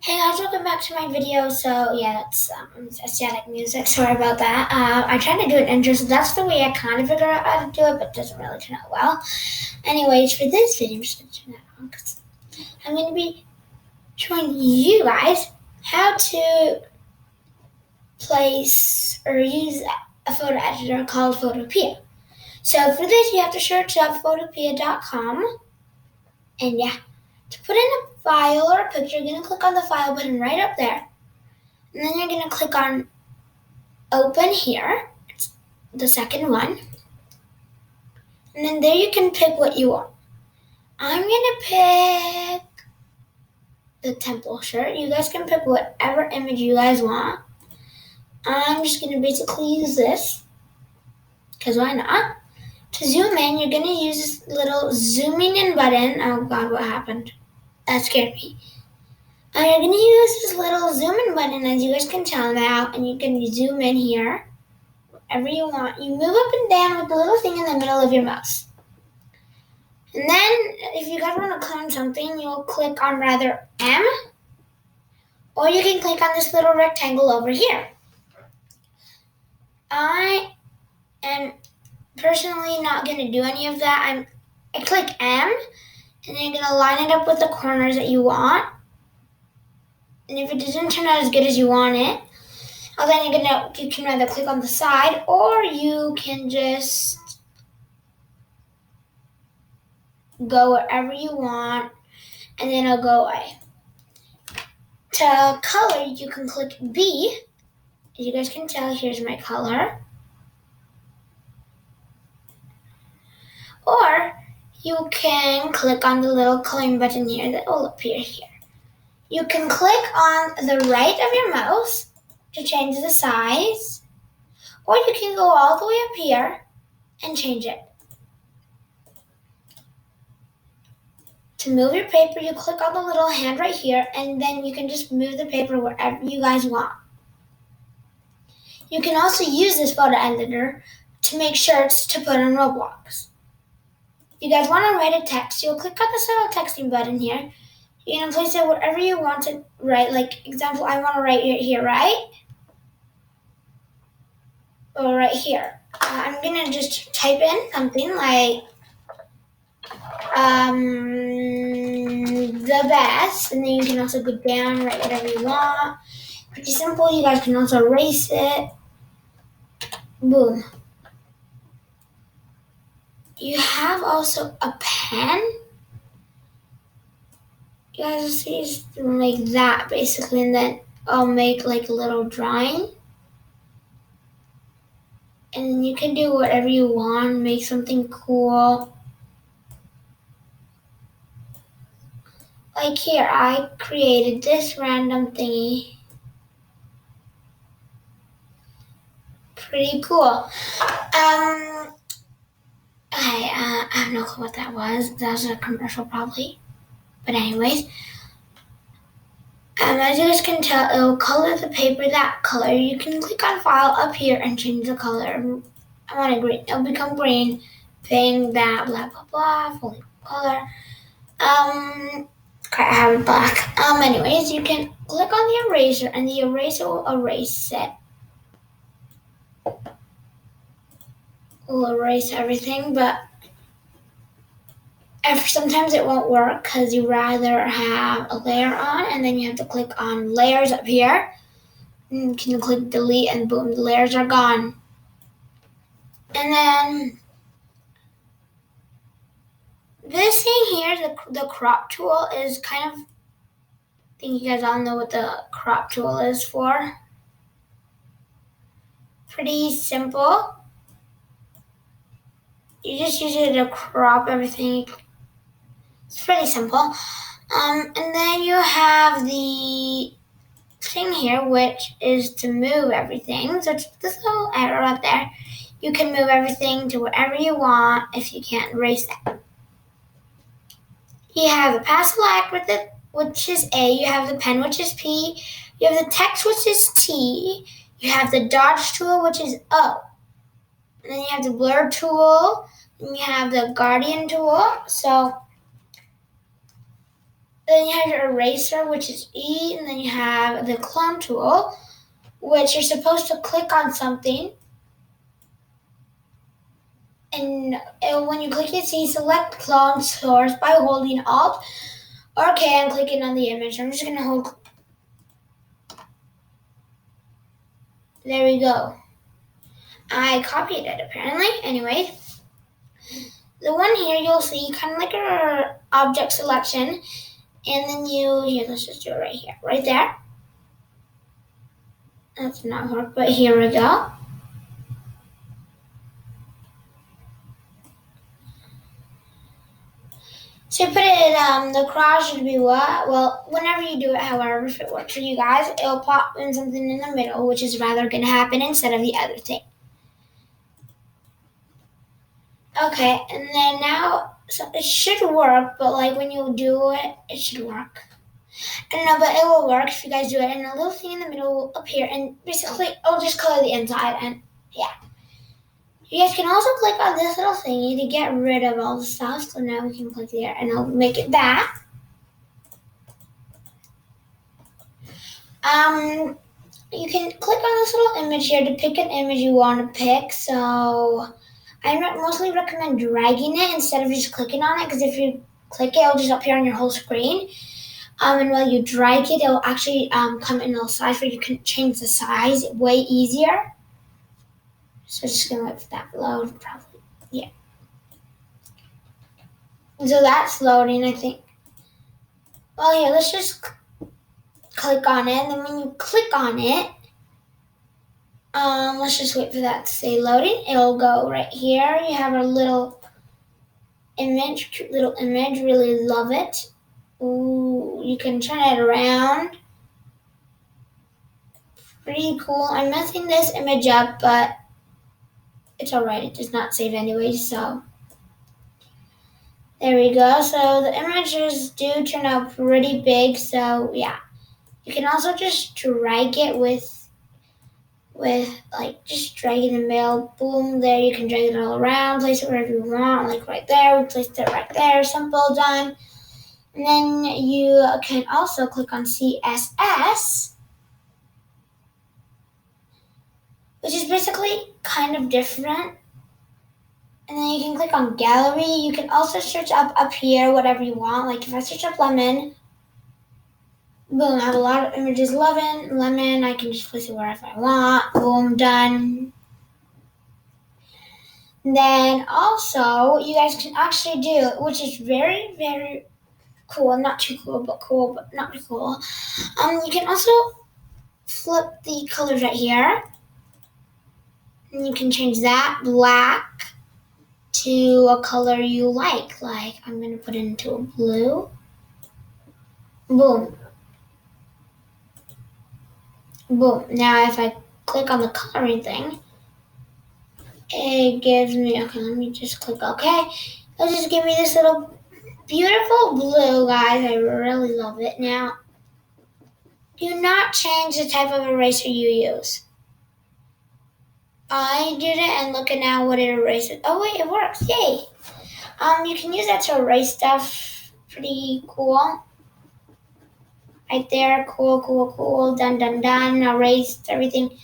Hey guys, welcome back to my video. So yeah, that's static music. Sorry about that. I tried to do an intro, so that's the way I kind of figured out how to do it, but it doesn't really turn out well. Anyways, for this video, I'm just going to turn that on because I'm going to be showing you guys how to place or use a photo editor called Photopea. So for this, you have to search up photopea.com, and yeah, to put in a file or a picture, you're going to click on the file button right up there. And then you're going to click on open here. It's the second one. And then there you can pick what you want. I'm going to pick the temple shirt. You guys can pick whatever image you guys want. I'm just going to basically use this, because why not? To zoom in, you're going to use this little zooming in button. Oh God, what happened? That scared me. You're going to use this little zoom in button, as you guys can tell now, and you can zoom in here wherever you want. You move up and down with the little thing in the middle of your mouse. And then, if you guys want to clone something, you'll click on rather M, or you can click on this little rectangle over here. I am personally not going to do any of that. I click M, and then you're going to line it up with the corners that you want. And if it doesn't turn out as good as you want it, then you can either click on the side, or you can just go wherever you want, and then it'll go away. To color, you can click B. As you guys can tell, here's my color. Or you can click on the little coloring button here that will appear here. You can click on the right of your mouse to change the size, or you can go all the way up here and change it. To move your paper, you click on the little hand right here, and then you can just move the paper wherever you guys want. You can also use this photo editor to make shirts to put on Roblox. If you guys want to write a text, you'll click on this little texting button here. You're going to place it wherever you want to write. Like, example, I want to write it here, right? Or right here. I'm going to just type in something like the best, and then you can also go down, write whatever you want. Pretty simple. You guys can also erase it. Boom. You have also a pen. You guys will see it's like that basically, and then I'll make like a little drawing. And then you can do whatever you want, make something cool. Like here, I created this random thingy. Pretty cool. I have no clue what that was. That was a commercial probably. But anyways, as you guys can tell, it will color the paper that color. You can click on File up here and change the color. I want it green. It'll become green. Thing that blah blah blah. Fully color. I have it black. Anyways, you can click on the eraser, and the eraser will erase it. Will erase everything, but sometimes it won't work because you rather have a layer on, and then you have to click on layers up here. And you can click delete, and boom, the layers are gone. And then this thing here, the crop tool, is kind of, I think you guys all know what the crop tool is for. Pretty simple. You just use it to crop everything. It's pretty simple. And then you have the thing here, which is to move everything. So it's this little arrow up there. You can move everything to wherever you want if you can't erase it. You have the pass select with it, which is A. You have the pen, which is P. You have the text, which is T. You have the dodge tool, which is O. And then you have the blur tool. And you have the guardian tool. So Then you have your eraser, which is E, and then you have the clone tool, which you're supposed to click on something. And when you click it, see select clone source by holding Alt or K and clicking on the image. I'm just going to hold. There we go. I copied it apparently. Anyway, the one here you'll see kind of like a object selection. And then here, let's just do it right here. Right there. That's not work, but here we go. So you put it, the cross should be what? Well, whenever you do it, however, if it works for you guys, it'll pop in something in the middle, which is rather going to happen instead of the other thing. Okay, and then now, so it should work, but like when you do it, it should work. I don't know, but it will work if you guys do it, and a little thing in the middle will appear, and basically, it'll just color the inside, and yeah. You guys can also click on this little thingy to get rid of all the stuff. So now we can click there and I'll make it that. You can click on this little image here to pick an image you want to pick. So I mostly recommend dragging it instead of just clicking on it, because if you click it, it'll just appear on your whole screen. And while you drag it, it'll actually come in a little size where you can change the size way easier. So just gonna wait for that load, probably. Yeah. So that's loading, I think. Well, yeah, let's just click on it. And then when you click on it, let's just wait for that to say loading. It'll go right here. You have a little image, cute little image. Really love it. Ooh, you can turn it around. Pretty cool. I'm messing this image up, but it's alright. It does not save anyway, so there we go. So the images do turn out pretty big, so yeah. You can also just drag it with like just drag it in the middle. Boom, there. You can drag it all around, place it wherever you want, like right there. We placed it right there. Simple, done. And then you can also click on CSS, which is basically kind of different. And then you can click on gallery. You can also search up here whatever you want. Like if I search up lemon, boom, I have a lot of images. Lemon, I can just place it wherever I want. Boom, done. And then also, you guys can actually do, which is very, very cool. Not too cool, but not too cool. You can also flip the colors right here. And you can change that black to a color you like. Like, I'm going to put it into a blue. Boom. Boom. Now, if I click on the coloring thing, it gives me, okay, let me just click OK. It'll just give me this little beautiful blue, guys. I really love it. Now, do not change the type of eraser you use. I did it, and look at now what it erases. Oh wait, it works. Yay! You can use that to erase stuff. Pretty cool. Right there, cool. Done. Erased everything.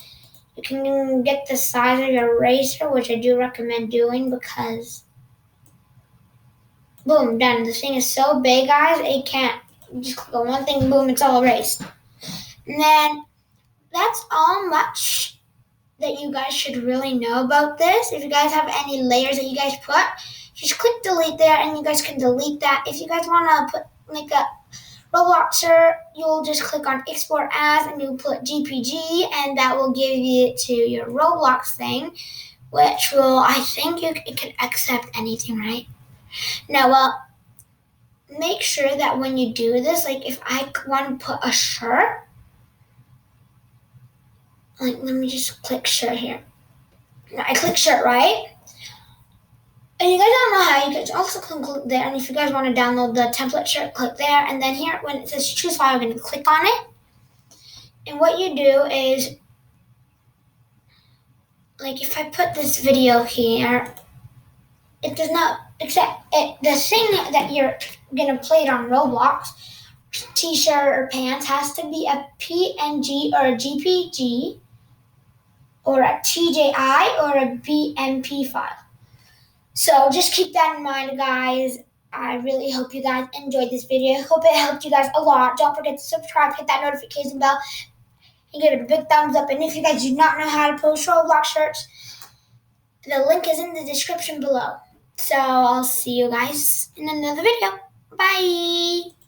You can get the size of your eraser, which I do recommend doing because, boom, done. This thing is so big, guys. It can't just click on one thing, boom, it's all erased. And then that's all much that you guys should really know about this. If you guys have any layers that you guys put, just click delete there and you guys can delete that. If you guys want to put like a Robloxer, you'll just click on export as and you'll put GPG and that will give it to your Roblox thing, which will, I think it can accept anything, right? Now, well, make sure that when you do this, like if I want to put a shirt, like, let me just click shirt here. I click shirt, right? And you guys don't know how, you can also click there. And if you guys want to download the template shirt, click there. And then here, when it says choose file, you're going to click on it. And what you do is, like if I put this video here, it does not accept it. The thing that you're going to play it on Roblox t-shirt or pants has to be a PNG or a GPG or a TJI or a BMP file. So just keep that in mind, guys. I really hope you guys enjoyed this video. I hope it helped you guys a lot. Don't forget to subscribe, hit that notification bell, and give it a big thumbs up. And if you guys do not know how to post Roblox shirts, the link is in the description below. So I'll see you guys in another video. Bye!